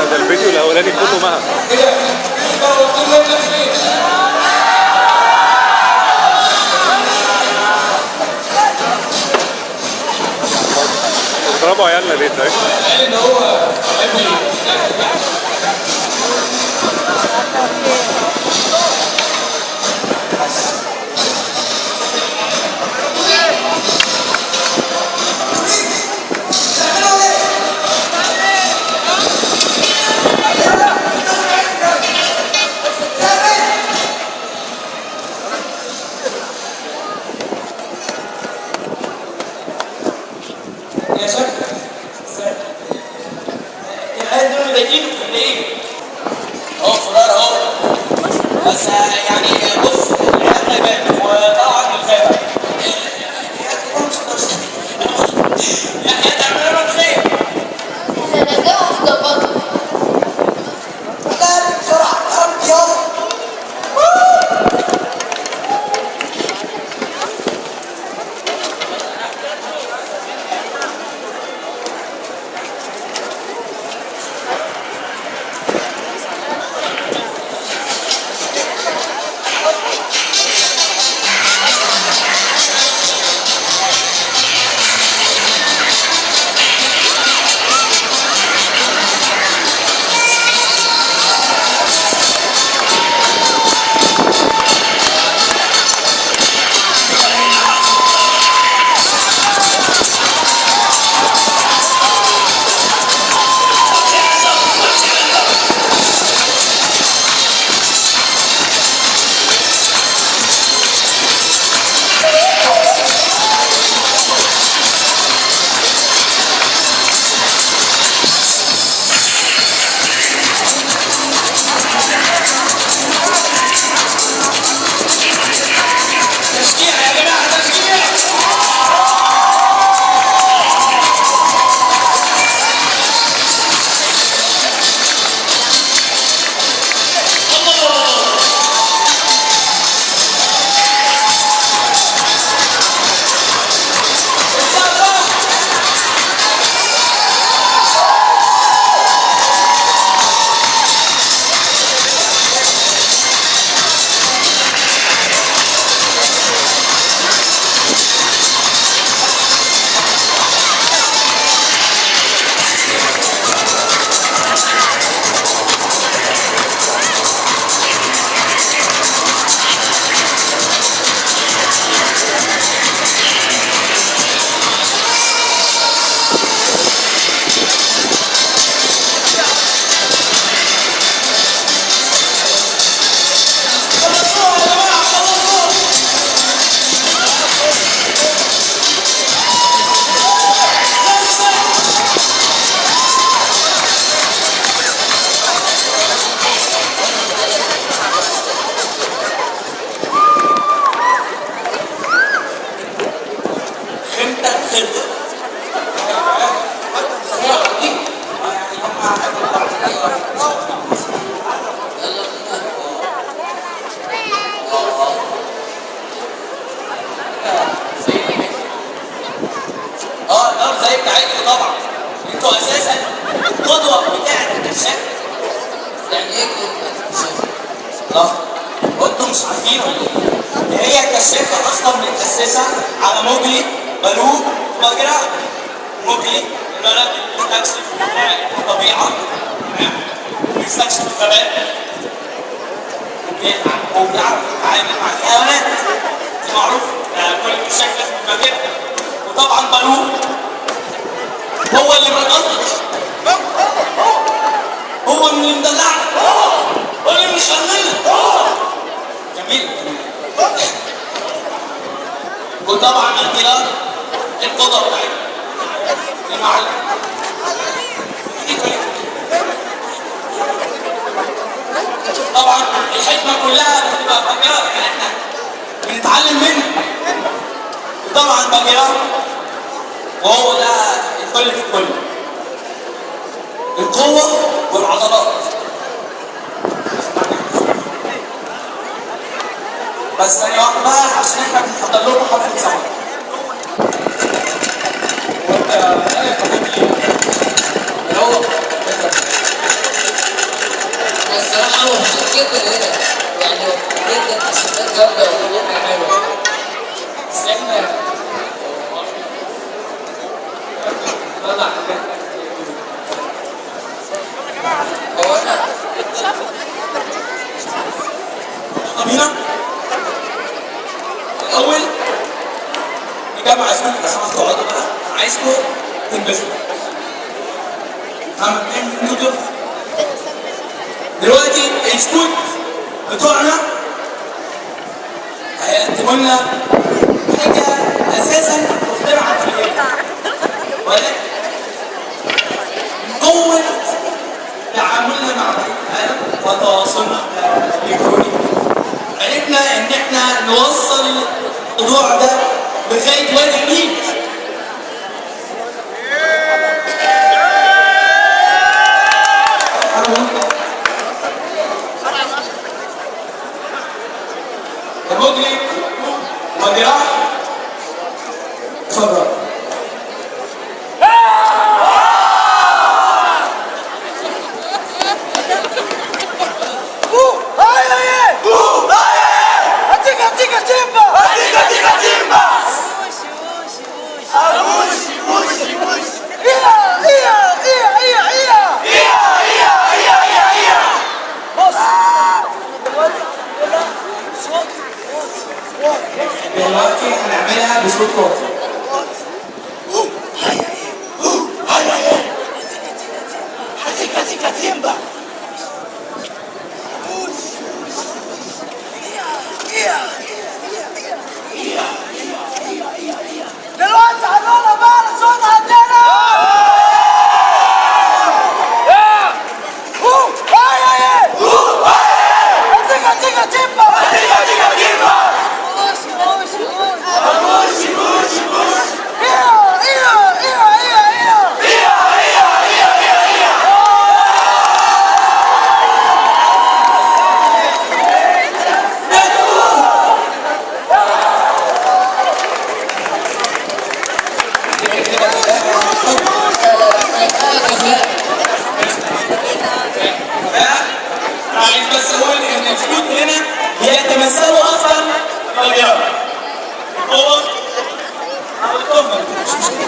ده الفيديو الاولاني كله معها. اضربوا عيالنا ليه طيب؟ ان هو يا شباب العيال دول مضايقينك ولا ايه؟ اهو فرار اهو بس يعني بص العيال غيبان وطبعا الغابه يا تعمل لهم خير انا نجاوب ظبطه لا بسرعه قرب يلا النار زي بتاعتكم طبعا انتوا اساسا القدوه بتاعت الكشاف. يعني ايه كده؟ اه وانتوا مش عارفين ولا ايه؟ هي الكشافه اصلا متاسسه على موبلي بلوغ وجرع. موبلي الولد بيستكشف الطبيعه تمام، بيستكشف الغابات وبيعرف يتعامل مع الحيوانات، دي معروف كل كشاف لازم يبقى كده. وطبعا بلوغ هو اللي بيتقصد، هو اللي مدلعنا، هو اللي مشغلنا. جميل. وطبعا القيادة القدوة بتاعتنا المعلم. طبعا الحكمة كلها بتبقى فاكرة ان احنا بنتعلم منه. طبعا بقيرة، وهو ده الكل في الكل، القوة والعضلات. بس ثانية واحدة بقى عشان احنا بنحضر لكم حفلة سوا. وانت ايه يا حبيبي؟ هو الصراحة أنا مبسوط جدا هنا، يعني جدا تسليمات جامدة وحاجات حلوة. بس احنا هو أنا بينا الأول نجمع اسمكم لو سمحتوا اقعدوا بقى، أنا عايزكم تنبسطوا. هعمل نودل دلوقتي. السكوت بتوعنا هيقدموا لنا حاجة أساسا مخترعة في اليوم، ولكن قوة تعاملنا مع العالم وتواصلنا الإلكتروني عرفنا إن إحنا نوصل الموضوع ده لغاية وادي النيل. المجري والجراح اتفضل. دلوقتي هنعملها بصوت واطي. دلوقتي هنقولها بقى الصوت عندنا. عايز بس اقول ان السكوت هنا بيتمثلوا اصلا الرياضه، القوه او القمه، مش مشكله.